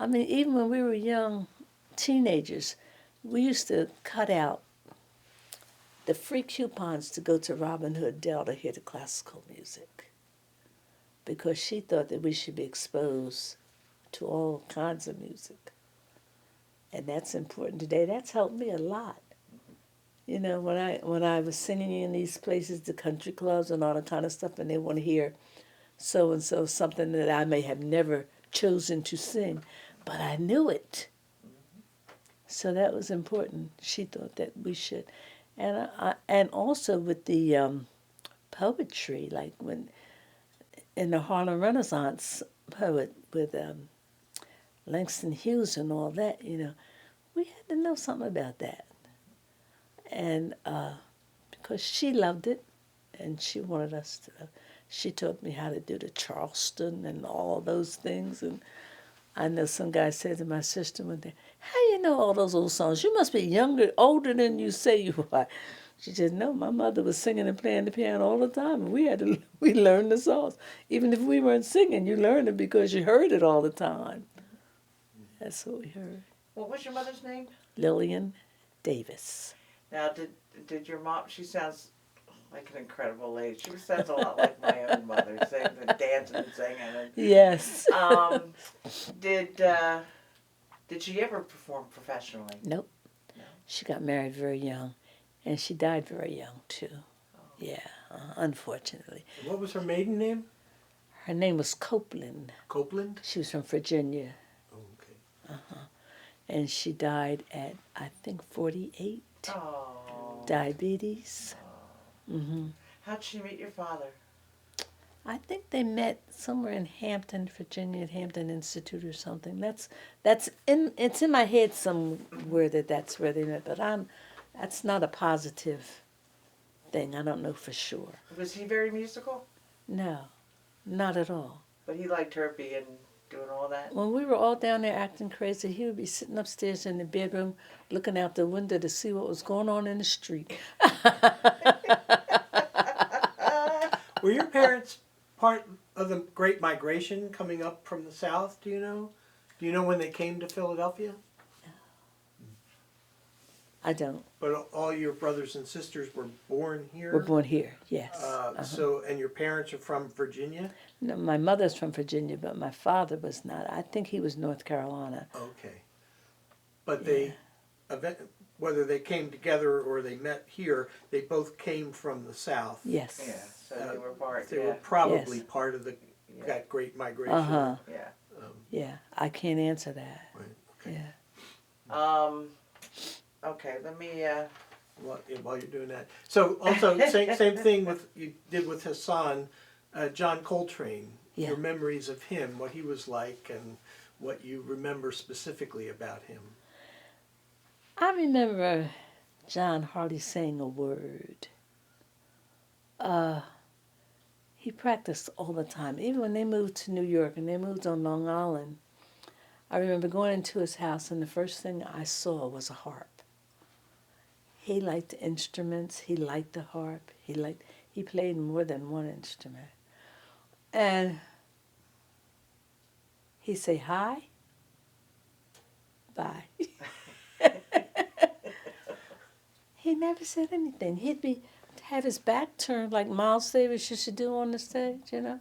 I mean, even when we were young teenagers, we used to cut out the free coupons to go to Robin Hood Dell to hear the classical music because she thought that we should be exposed to all kinds of music. And that's important today. That's helped me a lot. You know, when I was singing in these places, the country clubs and all that kind of stuff, and they want to hear so and so something that I may have never chosen to sing, but I knew it. So that was important. She thought that we should, and also with the poetry, like when in the Harlem Renaissance poet with Langston Hughes and all that, you know, we had to know something about that, and because she loved it, and she wanted us to. She taught me how to do the Charleston and all those things, and I know some guy said to my sister one day, "How you know all those old songs? You must be older than you say you are." She said, "No, my mother was singing and playing the piano all the time, and we learned the songs. Even if we weren't singing, you learned it because you heard it all the time." That's what we heard. What was your mother's name? Lillian Davis. Now, did your mom? She sounds like an incredible lady. She sounds a lot like my own mother, singing and dancing and singing. And, Yes. did she ever perform professionally? Nope. No. She got married very young, and she died very young too. Oh. Yeah, unfortunately. What was her maiden name? Her name was Copeland. Copeland? She was from Virginia. Oh, okay. And she died at, I think, 48. Oh. Diabetes. Oh. Mm-hmm. How'd she meet your father? I think they met somewhere in Hampton, Virginia, at Hampton Institute or something. It's in my head somewhere that's where they met, but that's not a positive thing. I don't know for sure. Was he very musical? No, not at all. But he liked her being doing all that? When we were all down there acting crazy, he would be sitting upstairs in the bedroom looking out the window to see what was going on in the street. Were your parents part of the Great Migration coming up from the South, do you know? Do you know when they came to Philadelphia? I don't. But all your brothers and sisters were born here? We're born here, yes. So, and your parents are from Virginia? No, my mother's from Virginia, but my father was not. I think he was North Carolina. Okay. But they, whether they came together or they met here, they both came from the South. Yes. Yeah, so they were part. They were probably Yes. part of that Great Migration. Uh-huh. Yeah. Yeah, I can't answer that. Right. Okay. Yeah. Okay, let me. While you're doing that, so also same thing with you did with Hassan, John Coltrane. Yeah. Your memories of him, what he was like, and what you remember specifically about him. I remember John hardly saying a word. He practiced all the time. Even when they moved to New York and they moved on Long Island, I remember going into his house and the first thing I saw was a harp. He liked the instruments. He liked the harp. He played more than one instrument. And he'd say, "Hi, bye." He never said anything. He'd have his back turned like Miles Davis used to do on the stage, you know.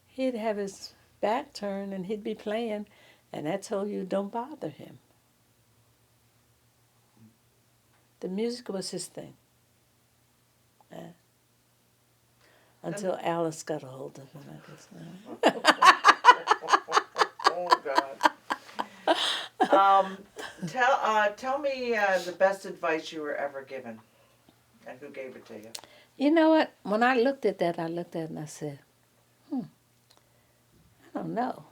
He'd have his back turned and he'd be playing, and that told you don't bother him. The music was his thing. Until Alice got a hold of him, I guess. Oh God. Tell me the best advice you were ever given, and who gave it to you. You know what? When I looked at that, and I said, I don't know.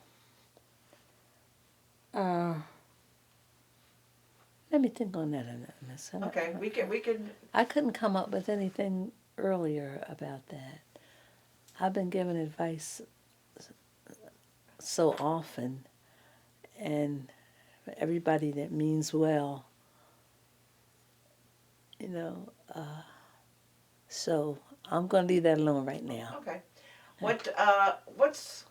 Let me think on that a minute. Okay, we can. I couldn't come up with anything earlier about that. I've been given advice so often, and for everybody that means well, you know. So I'm going to leave that alone right now. Okay. What's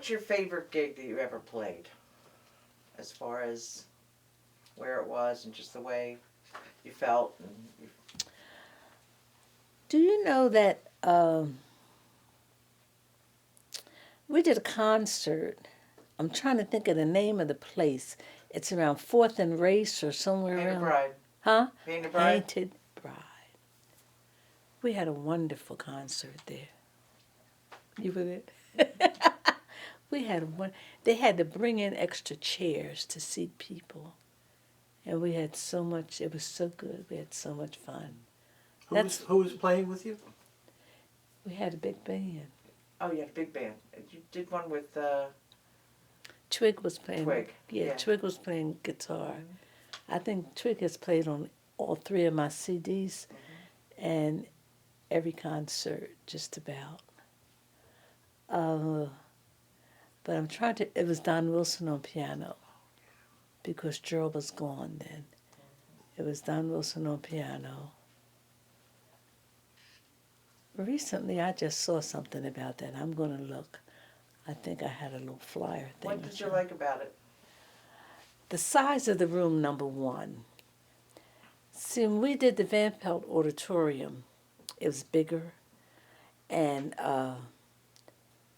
your favorite gig that you ever played? as far as where it was and just the way you felt? And you, Do you know that we did a concert? I'm trying to think of the name of the place. It's around 4th and Race or somewhere Painted around. Bride. Huh? Painted Bride. Painted Bride. We had a wonderful concert there. You were there? We had one. They had to bring in extra chairs to seat people, and we had so much. It was so good. We had so much fun. Who was playing with you? We had a big band. Oh, you had a big band. You did one with Twig was playing. Twig. Yeah, Yeah. Twig was playing guitar. I think Twig has played on all 3 of my CDs, and every concert, just about. But I'm trying to. It was Don Wilson on piano, because Gerald was gone then. It was Don Wilson on piano. Recently, I just saw something about that. I'm going to look. I think I had a little flyer thing. what did you like about it? The size of the room, number one. See, when we did the Van Pelt Auditorium, it was bigger, and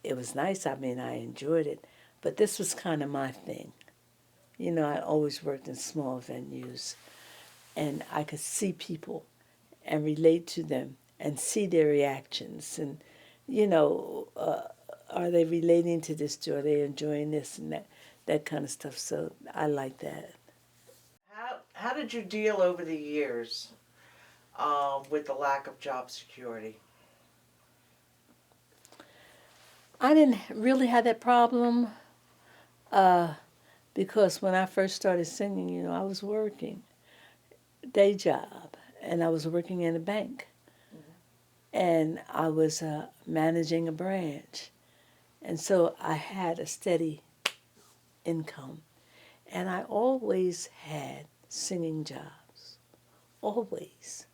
it was nice. I mean, I enjoyed it, but this was kind of my thing. You know, I always worked in small venues, and I could see people and relate to them and see their reactions, and, you know, are they relating to this? Are they enjoying this and that kind of stuff? So I like that. How did you deal over the years with the lack of job security? I didn't really have that problem because when I first started singing, you know, I was working day job, and I was working in a bank, and I was managing a branch, and so I had a steady income, and I always had singing jobs, always.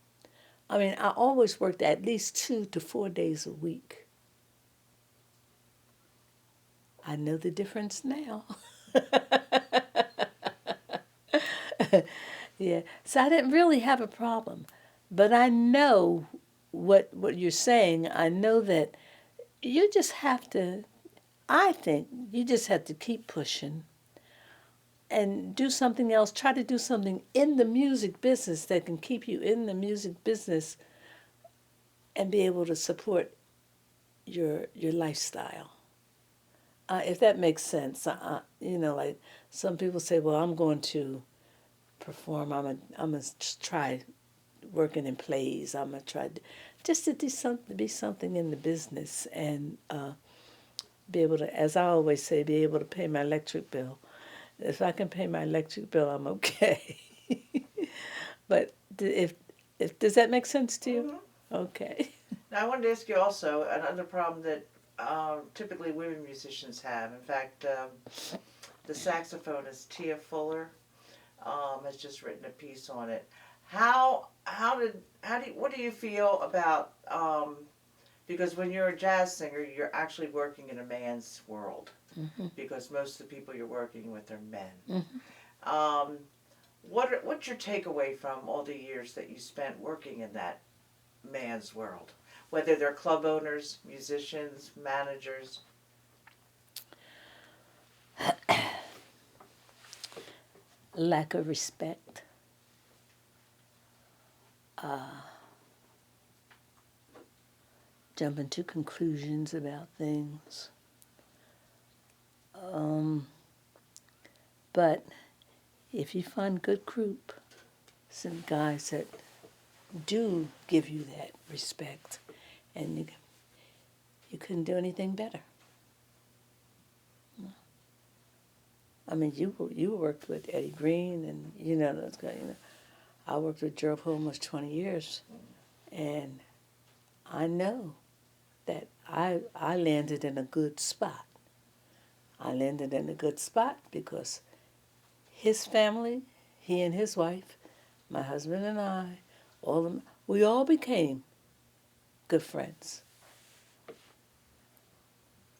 I mean, I always worked at least 2 to 4 days a week. I know the difference now. Yeah, so I didn't really have a problem, but I know what you're saying. I know that you just have to. I think you just have to keep pushing and do something else. Try to do something in the music business that can keep you in the music business and be able to support your lifestyle. If that makes sense, you know, like some people say, well, I'm going to perform. I'm gonna try working in plays. I'm gonna try just to do something, be something in the business, and be able to, as I always say, be able to pay my electric bill. If I can pay my electric bill, I'm okay. But if does that make sense to you? Okay. Now, I wanted to ask you also another problem that typically women musicians have. In fact, the saxophonist Tia Fuller has just written a piece on it. What do you feel about because when you're a jazz singer, you're actually working in a man's world, because most of the people you're working with are men. What's your takeaway from all the years that you spent working in that man's world? Whether they're club owners, musicians, managers. Lack of respect. Jumping to conclusions about things. But if you find good group, some guys that do give you that respect, and you couldn't do anything better. I mean, you worked with Eddie Green, and you know those guys. You know, I worked with Gerald for almost 20 years, and I know that I landed in a good spot. I landed in a good spot because his family, he and his wife, my husband and I, we all became good friends.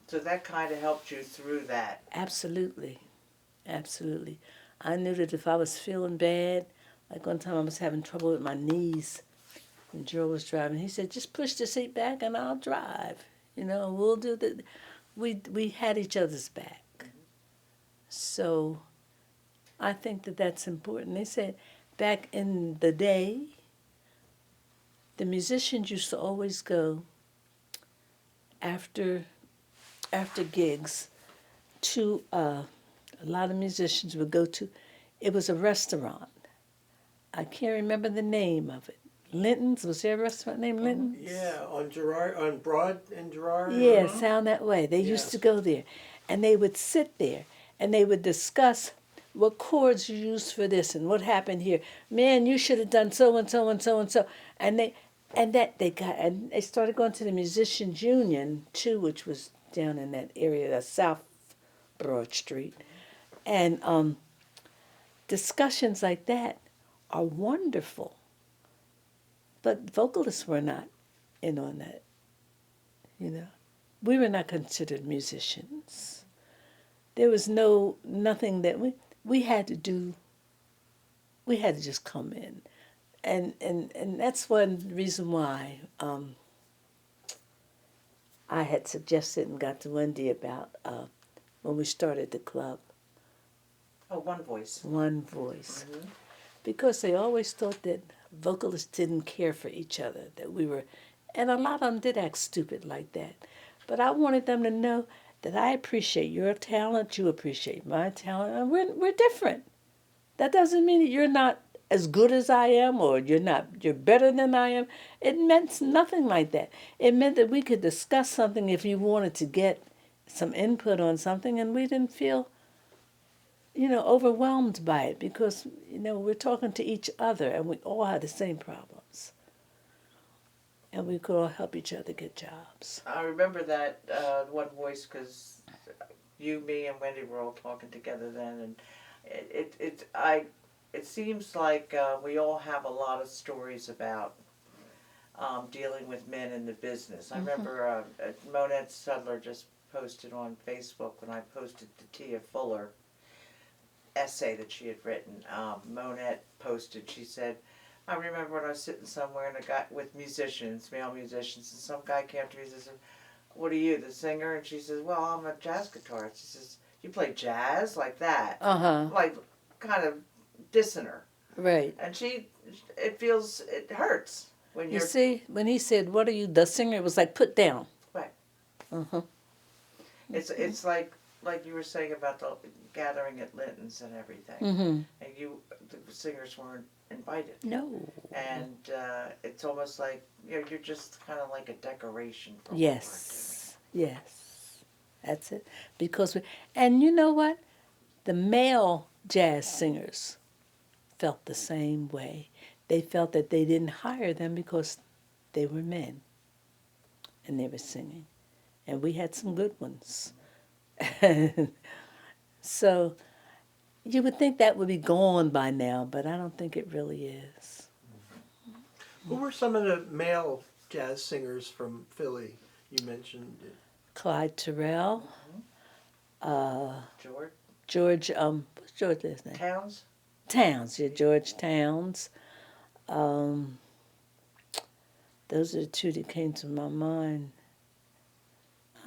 So that kind of helped you through that. Absolutely. Absolutely. I knew that if I was feeling bad, like one time I was having trouble with my knees, and Joe was driving. He said, "Just push the seat back, and I'll drive. We'll do the." We had each other's back, so I think that that's important. They said back in the day, the musicians used to always go after gigs to a lot of musicians would go to. It was a restaurant. I can't remember the name of it. Linton's, was there a restaurant named Linton's? Yeah, on Broad and Gerard. Yeah, sound that way. They used Yes. to go there, and they would sit there, and they would discuss what chords you used for this and what happened here. Man, you should have done so and so and so and so. And they started going to the Musicians Union too, which was down in that area, that South Broad Street, and discussions like that are wonderful. But vocalists were not in on that, We were not considered musicians. There was nothing that we had to do. We had to just come in. And that's one reason why I had suggested and got to Wendy about when we started the club, Oh, One Voice. One Voice. Mm-hmm. Because they always thought that vocalists didn't care for each other, that we were, and a lot of them did act stupid like that. But I wanted them to know that I appreciate your talent, you appreciate my talent, and we're different. That doesn't mean that you're not as good as I am or you're better than I am. It meant nothing like that. It meant that we could discuss something if you wanted to get some input on something and we didn't feel overwhelmed by it because, we're talking to each other and we all had the same problems. And we could all help each other get jobs. I remember that One Voice because you, me, and Wendy were all talking together then, and it seems like we all have a lot of stories about dealing with men in the business. I remember Monette Sudler just posted on Facebook when I posted the Tia Fuller essay that she had written. Monette posted, she said, I remember when I was sitting somewhere and a guy with musicians, male musicians, and some guy came up to me and said, "What are you, the singer?" And she says, "Well, I'm a jazz guitarist." She says, "You play jazz like that?" Like kind of dissing her. Right. And it hurts when You you're. see, when he said, "What are you, the singer?" It was like, put down. Right. Uh-huh. It's like you were saying about the gathering at Linton's and everything. Mm-hmm. And the singers weren't invited. No. And it's almost like you're just kind of like a decoration for Yes. Yes. That's it. Because and you know what? The male jazz singers felt the same way. They felt that they didn't hire them because they were men and they were singing. And we had some good ones. So you would think that would be gone by now, but I don't think it really is. Who were some of the male jazz singers from Philly you mentioned? Clyde Terrell, George what's George's name? Towns. Towns, yeah, George Towns. Those are the two that came to my mind.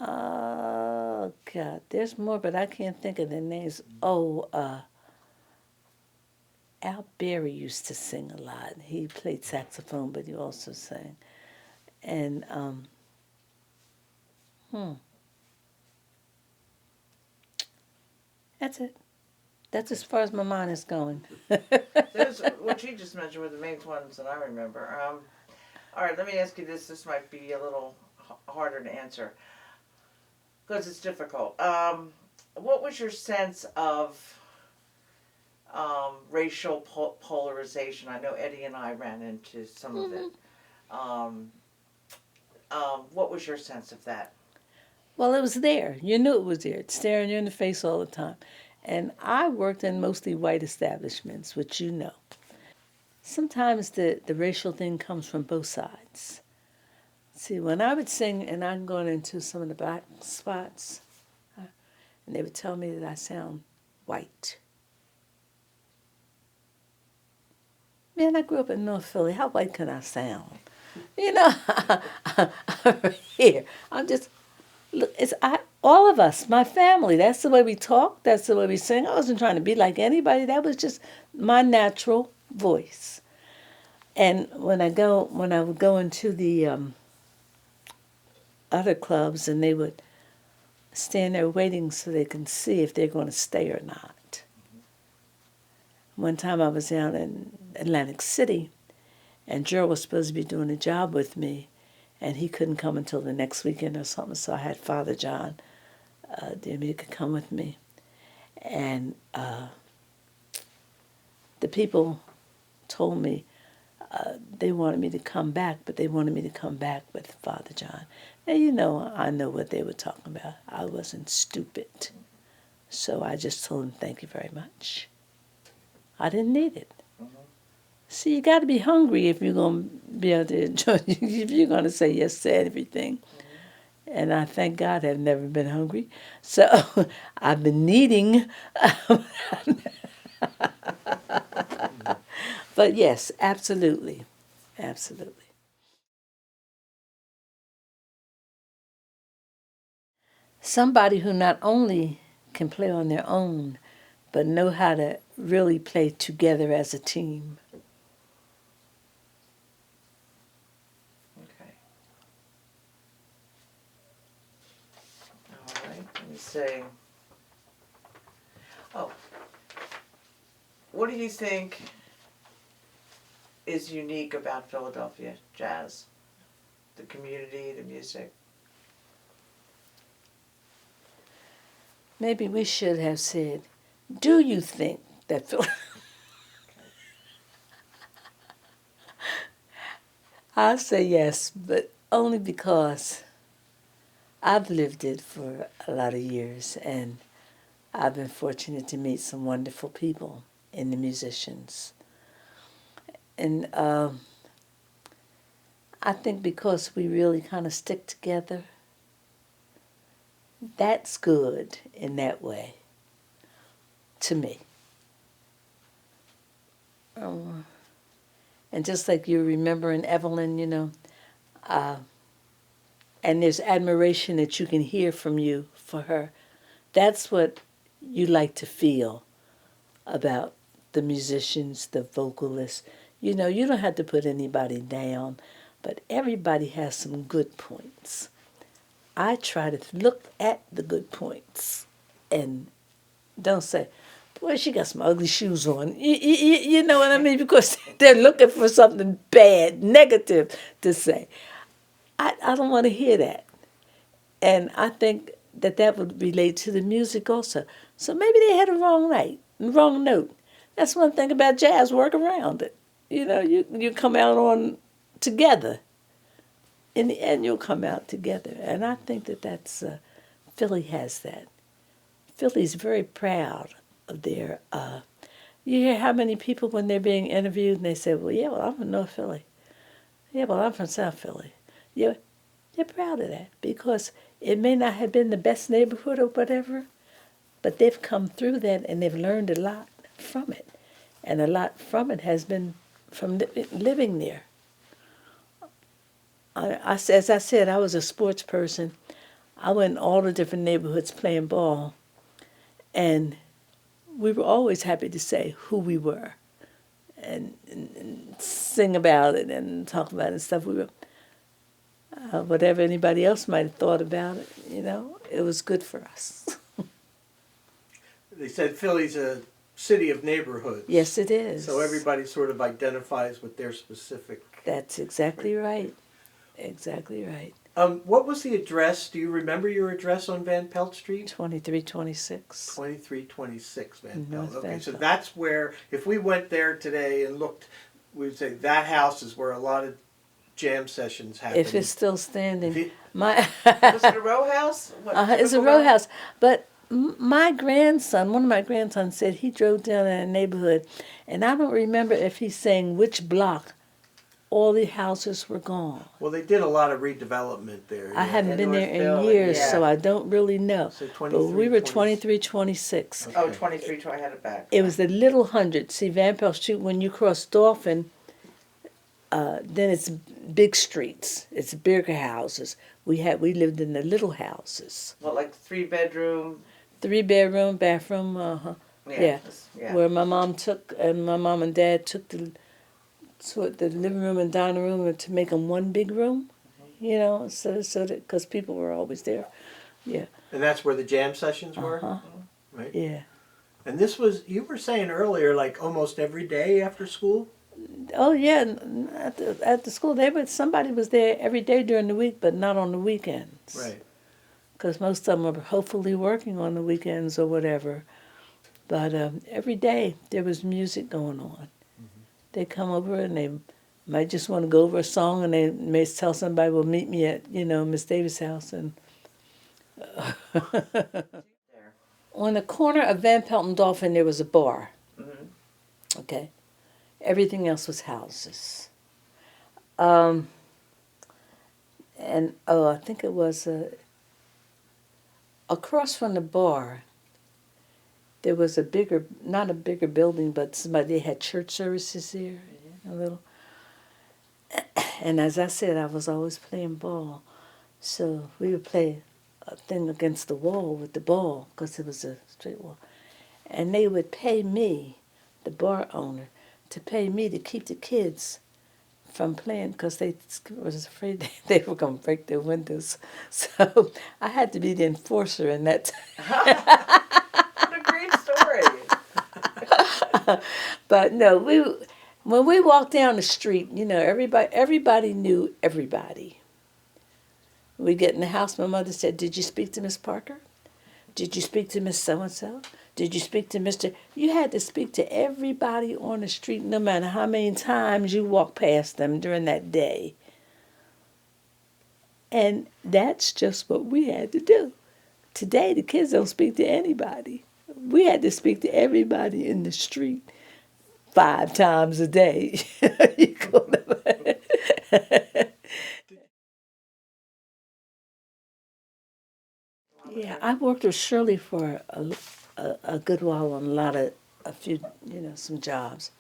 Oh, God, there's more, but I can't think of their names. Oh, Al Berry used to sing a lot. He played saxophone, but he also sang. And, that's it. That's as far as my mind is going. There's what you just mentioned were the main ones that I remember. All right, let me ask you this. This might be a little harder to answer because it's difficult. What was your sense of racial polarization? I know Eddie and I ran into some of it. What was your sense of that? Well, it was there. You knew it was there. It's staring you in the face all the time. And I worked in mostly white establishments, which you know. Sometimes the racial thing comes from both sides. See, when I would sing, and I'm going into some of the black spots, and they would tell me that I sound white. Man, I grew up in North Philly. How white can I sound? You know, here. I'm just, look, all of us, my family, that's the way we talk, that's the way we sing. I wasn't trying to be like anybody. That was just my natural voice. And when I would go into the other clubs and they would stand there waiting so they can see if they're going to stay or not. One time I was down in Atlantic City, and Gerald was supposed to be doing a job with me, and he couldn't come until the next weekend or something, so I had Father John Diomede could come with me. And the people told me they wanted me to come back, but they wanted me to come back with Father John. Now, you know, I know what they were talking about. I wasn't stupid. So I just told them, thank you very much. I didn't need it. See, you got to be hungry if you're going to be able to enjoy, if you're going to say yes to everything. And I thank God I've never been hungry. So I've been needing. But yes, absolutely. Absolutely. Somebody who not only can play on their own, but know how to really play together as a team. Okay. All right, let me see. Oh. What do you think is unique about Philadelphia jazz? The community, the music? Maybe we should have said, do you think that I'll say yes, but only because I've lived it for a lot of years, and I've been fortunate to meet some wonderful people in the musicians. And I think because we really kind of stick together, that's good in that way, to me. And just like you're remembering Evelyn, you know, and there's admiration that you can hear from you for her. That's what you like to feel about the musicians, the vocalists. You know, you don't have to put anybody down, but everybody has some good points. I try to look at the good points and don't say, boy, she got some ugly shoes on. You know what I mean? Because they're looking for something bad, negative to say. I don't want to hear that. And I think that would relate to the music also. So maybe they had a wrong note. That's one thing about jazz, work around it. You know, you come out on together. In the end, you'll come out together. And I think that's, Philly has that. Philly's very proud of their, you hear how many people when they're being interviewed and they say, well, I'm from North Philly. Yeah, well, I'm from South Philly. Yeah, they're proud of that because it may not have been the best neighborhood or whatever, but they've come through that and they've learned a lot from it. And a lot from it has been from living there. As I said, I was a sports person. I went in all the different neighborhoods playing ball. And we were always happy to say who we were and sing about it and talk about it and stuff. We were, whatever anybody else might have thought about it, you know, it was good for us. They said Philly's a city of neighborhoods. Yes, it is. So everybody sort of identifies with their specific. That's exactly right. Exactly right. What was the address? Do you remember your address on Van Pelt Street? 2326. 2326 Van Pelt. North Okay, Van so Pelt. that's where, if we went there today and looked, we'd say that house is where a lot of jam sessions happen. If it's still standing. If it- My Was it a row house? What, it's a typical row house. But my grandson, one of my grandsons said he drove down in a neighborhood, and I don't remember if he's saying which block all the houses were gone. Well, they did a lot of redevelopment there. I haven't in been there in Northville, years, yeah. so I don't really know. So But we 23, were 20. 23, 26. Oh, Okay. 23, I had it back. It was the little hundred. See, Van Pelt Street, when you cross Dolphin, then it's big streets. It's bigger houses. We lived in the little houses. What, like 3-bedroom? 3-bedroom, bathroom, Yeah. Yeah. Where my mom and dad took the living room and dining room to make them one big room, you know, so that, because people were always there. Yeah. And that's where the jam sessions were? Uh-huh. Right. Yeah. And this was, you were saying earlier, like almost every day after school? Oh yeah, at the school somebody was there every day during the week, but not on the weekends. Right. Because most of them are hopefully working on the weekends or whatever. But every day there was music going on. They come over and they might just want to go over a song, and they may tell somebody, "Well, meet me at Miss Davis' house." And on the corner of Van Pelt and Dolphin, there was a bar. Mhm. Okay, everything else was houses. And I think it was across from the bar. There was not a bigger building, but they had church services there, a little. And as I said, I was always playing ball. So we would play a thing against the wall with the ball, because it was a straight wall. And they would pay me, the bar owner, to pay me to keep the kids from playing, because they was afraid they were going to break their windows. So I had to be the enforcer in that. What a great story. But no, when we walked down the street, everybody knew everybody. We get in the house, my mother said, "Did you speak to Miss Parker? Did you speak to Miss So-and-so? Did you speak to Mr.?" You had to speak to everybody on the street, no matter how many times you walked past them during that day. And that's just what we had to do. Today, the kids don't speak to anybody. We had to speak to everybody in the street 5 times a day. Yeah, I worked with Shirley for a good while on some jobs.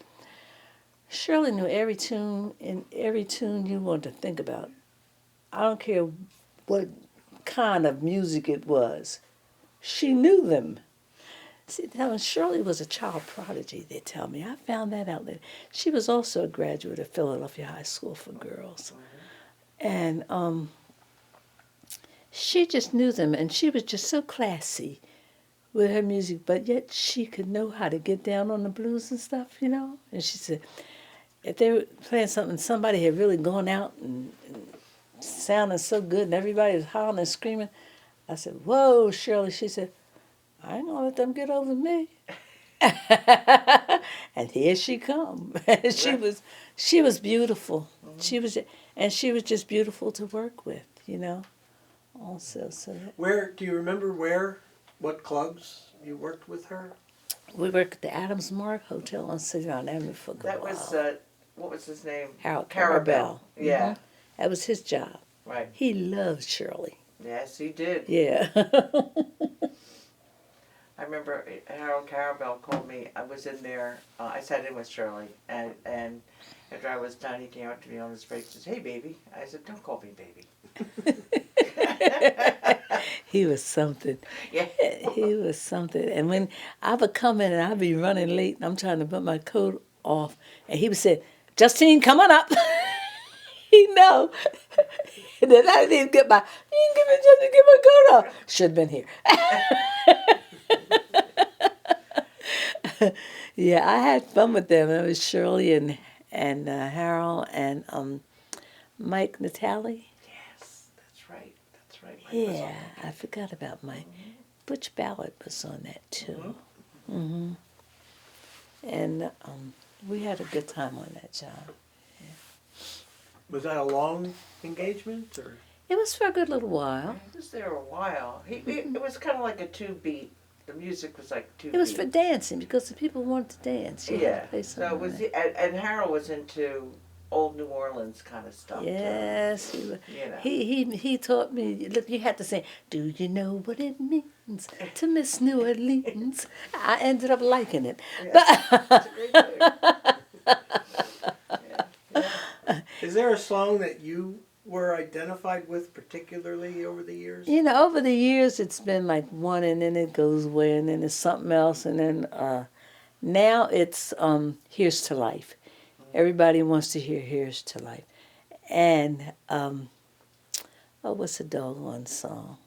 Shirley knew every tune you wanted to think about. I don't care what kind of music it was. She knew them. See, Shirley was a child prodigy, they tell me. I found that out later. She was also a graduate of Philadelphia High School for Girls. And she just knew them, and she was just so classy with her music, but yet she could know how to get down on the blues and stuff, And she said, if they were playing something, somebody had really gone out and sounding so good, and everybody was hollering and screaming, I said, "Whoa, Shirley." She said, "I ain't gonna let them get over me." And here she come. She was beautiful. She was just beautiful to work with, Also, so Where, do you remember what clubs you worked with her? we worked at the Adams Mark Hotel on City Island Avenue for a good That while. was, what was his name? Harold Carabell. Yeah, Mhm. That was his job. right. He loved Shirley. Yes, he did. Yeah. I remember Harold Carabell called me. I was in there. I sat in with Shirley, and after I was done, he came up to me on his break and says, "Hey, baby." I said, "Don't call me baby." He was something. Yeah. He was something. And when I would come in and I'd be running late and I'm trying to put my coat off, and he would say, "Justine, come on up." He know. And then I didn't get my, "You didn't get my coat off." Should have been here. Yeah, I had fun with them. It was Shirley and Harold and Mike Natale. Yes, that's right. That's right. Mike was on Yeah, I forgot about Mike. Butch Ballard was on that too. And we had a good time on that job. Was that a long engagement, or? It was for a good little while. He was there a while. It was kind of like a 2-beat. The music was like 2-beat. It was for dancing because the people wanted to dance. You had Yeah. to play So it was, something. and Harold was into old New Orleans kind of stuff. Yes, You know. he taught me. Look, you had to say, "Do you know what it means to miss New Orleans?" I ended up liking it, It's a great tune. Yeah. Is there a song that you were identified with particularly over the years? you know, over the years it's been like one, and then it goes away, and then it's something else, and then now it's "Here's to Life." Everybody wants to hear "Here's to Life," and what's the doggone song?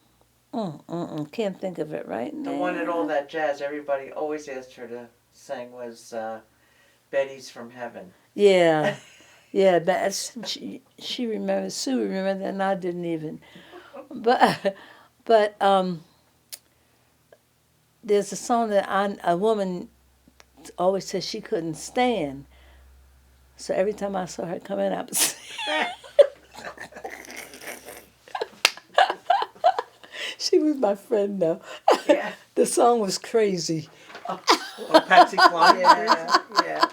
Can't think of it right now. The one at All That Jazz, everybody always asked her to sing was Betty's from Heaven. Yeah, yeah, but she remembers. Sue remembered that, and I didn't even. But there's a song that a woman always said she couldn't stand. So every time I saw her coming up, she was my friend though. Yeah. The song was crazy. Oh, Patsy Cline? Yeah, yeah.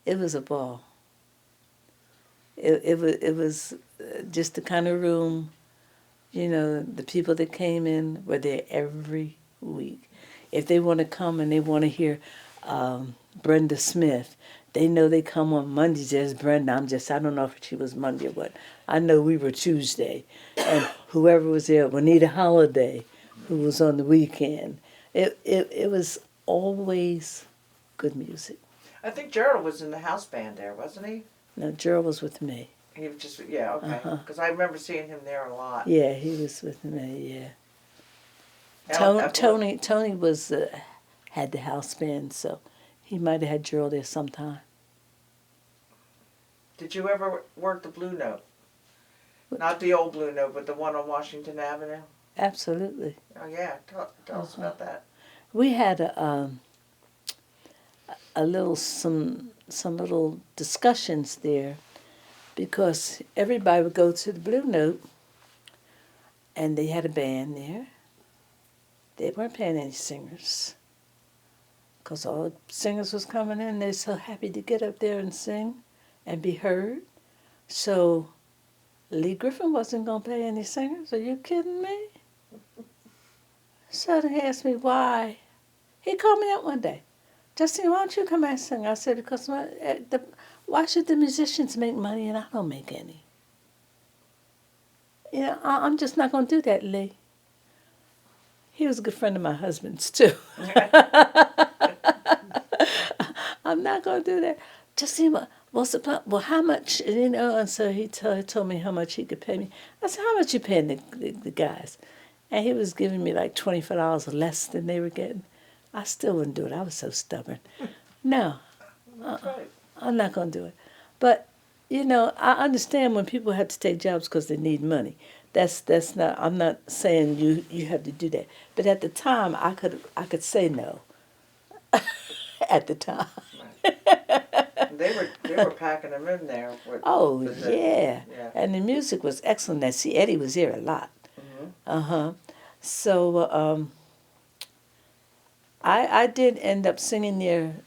It was a ball. It was just the kind of room, you know, the people that came in were there every week. If they want to come and they want to hear Brenda Smith, they know they come on Mondays. There's Brenda. I don't know if she was Monday or what. I know we were Tuesday. And whoever was there, Juanita Holiday, who was on the weekend. It was always good music. I think Gerald was in the house band there, wasn't he? Now, Gerald was with me. He was just, yeah, okay. Because I remember seeing him there a lot. Yeah, he was with me, yeah. And Tony was had the house band, so he might have had Gerald there sometime. Did you ever work the Blue Note? Not the old Blue Note, but the one on Washington Avenue? Absolutely. Oh, yeah. Tell us about that. We had some little discussions there because everybody would go to the Blue Note and they had a band there. They weren't paying any singers because all the singers was coming in. They're so happy to get up there and sing and be heard. So Lee Griffin wasn't going to pay any singers. Are you kidding me? So they asked me why. He called me up one day. Justine, why don't you come and sing? I said, because why should the musicians make money and I don't make any? You know, I'm just not going to do that, Lee. He was a good friend of my husband's, too. I'm not going to do that. Justine, well, how much? You know, and so he told me how much he could pay me. I said, how much you paying the guys? And he was giving me like $25 less than they were getting. I still wouldn't do it. I was so stubborn. No, I'm not going to do it. But, you know, I understand when people have to take jobs because they need money. That's not. I'm not saying you have to do that. But at the time, I could say no. At the time. They were packing them in there. Oh Yeah. And the music was excellent. Now, see, Eddie was here a lot. Mm-hmm. So I did end up singing there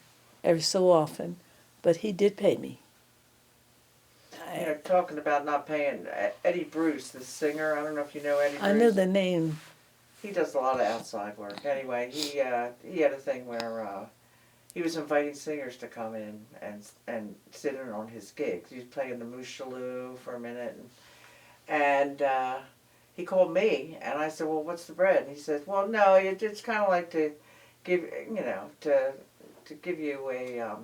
every so often, but he did pay me. You know, talking about not paying, Eddie Bruce, the singer, I don't know if you know Eddie Bruce. I know the name. He does a lot of outside work. Anyway, he had a thing where he was inviting singers to come in and sit in on his gigs. He was playing the Moose Shaloo for a minute, and he called me, and I said, "Well, what's the bread?" And he said, "Well, no, it's kind of like to give, to give you a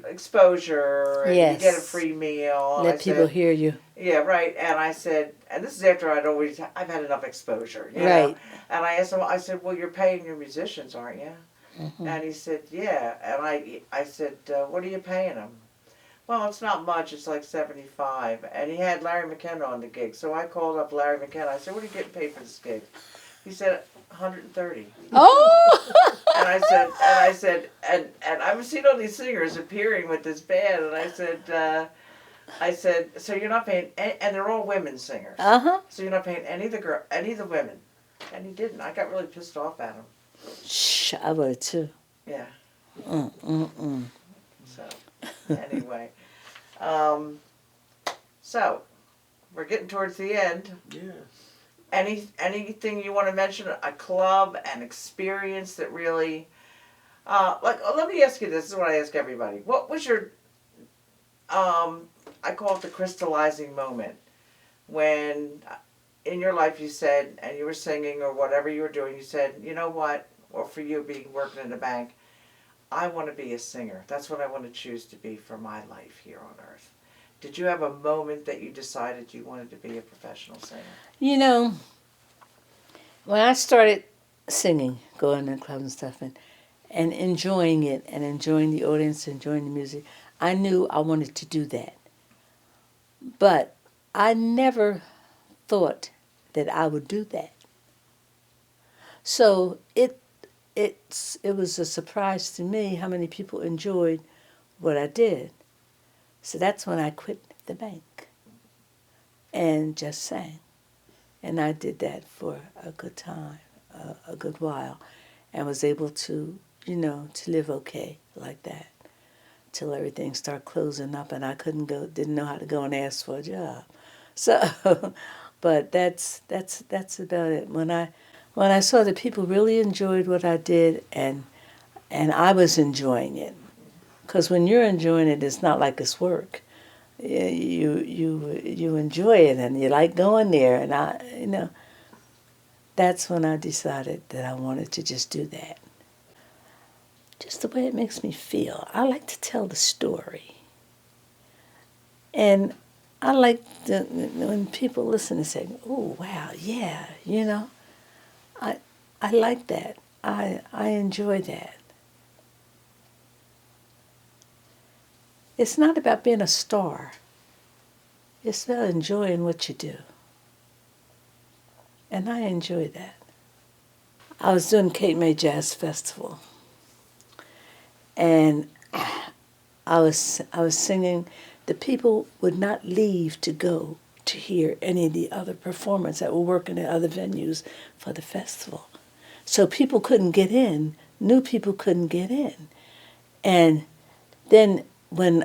exposure, and Yes. you get a free meal." And Let I people said, hear you. yeah, right. And I said, and this is after I've had enough exposure, you know. Right. And I asked him, I said, well, you're paying your musicians, aren't you? Mm-hmm. And he said, yeah. And I said, what are you paying them? Well, it's not much. It's like $75. And he had Larry McKenna on the gig. So I called up Larry McKenna. I said, what are you getting paid for this gig? He said, $130. Oh! And I said, and I've seen all these singers appearing with this band. And I said, so you're not paying, and they're all women singers. Uh-huh. So you're not paying any of the women. And he didn't. I got really pissed off at him. Shh, I would too. Yeah. Mm. So, anyway. So, we're getting towards the end. Yeah. Anything you want to mention? A club, an experience that really, let me ask you this. This is what I ask everybody. What was your, I call it the crystallizing moment, when in your life you said, and you were singing or whatever you were doing, you said, you know what, or for you being working in a bank, I want to be a singer. That's what I want to choose to be for my life here on earth. Did you have a moment that you decided you wanted to be a professional singer? You know, when I started singing, going to clubs and stuff, and enjoying it, and enjoying the audience, enjoying the music, I knew I wanted to do that. But I never thought that I would do that. So it was a surprise to me how many people enjoyed what I did. So that's when I quit the bank and just sang. And I did that for a good time, a good while, and was able to, to live okay like that till everything started closing up and I didn't know how to go and ask for a job. So, but that's about it. When I saw that people really enjoyed what I did and I was enjoying it, because when you're enjoying it, it's not like it's work. You enjoy it and you like going there, and that's when I decided that I wanted to just do that. Just the way it makes me feel. I like to tell the story. And I like when people listen and say, "Oh, wow, yeah," I like that. I enjoy that. It's not about being a star. It's about enjoying what you do. And I enjoy that. I was doing Cape May Jazz Festival. And I was singing. The people would not leave to go to hear any of the other performers that were working at other venues for the festival. So people couldn't get in. New people couldn't get in. And then when,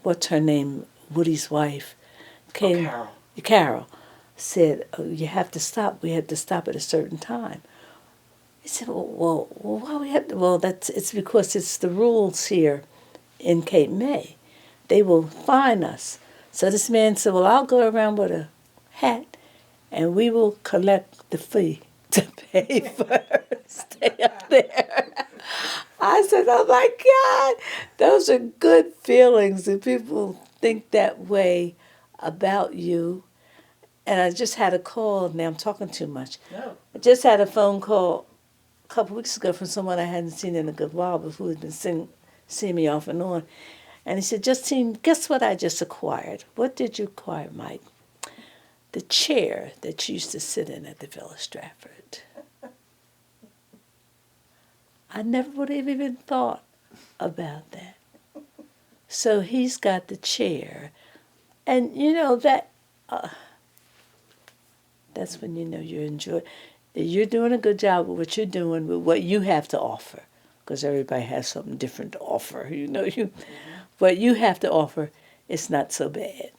what's her name, Woody's wife, came, Carol, said, "Oh, you have to stop. We have to stop at a certain time." I said, well, why we have to? Well, it's because it's the rules here in Cape May. They will fine us. So this man said, well, I'll go around with a hat and we will collect the fee to pay for her to stay up there. I said, oh my God, those are good feelings that people think that way about you. And I just had a call, now I'm talking too much. No. I just had a phone call a couple weeks ago from someone I hadn't seen in a good while, but who had been seeing me off and on. And he said, Justine, guess what I just acquired? What did you acquire, Mike? The chair that you used to sit in at the Villa Stratford. I never would have even thought about that. So he's got the chair. And, that's when you know you enjoy. You're doing a good job with what you're doing, with what you have to offer, because everybody has something different to offer. What you have to offer is not so bad.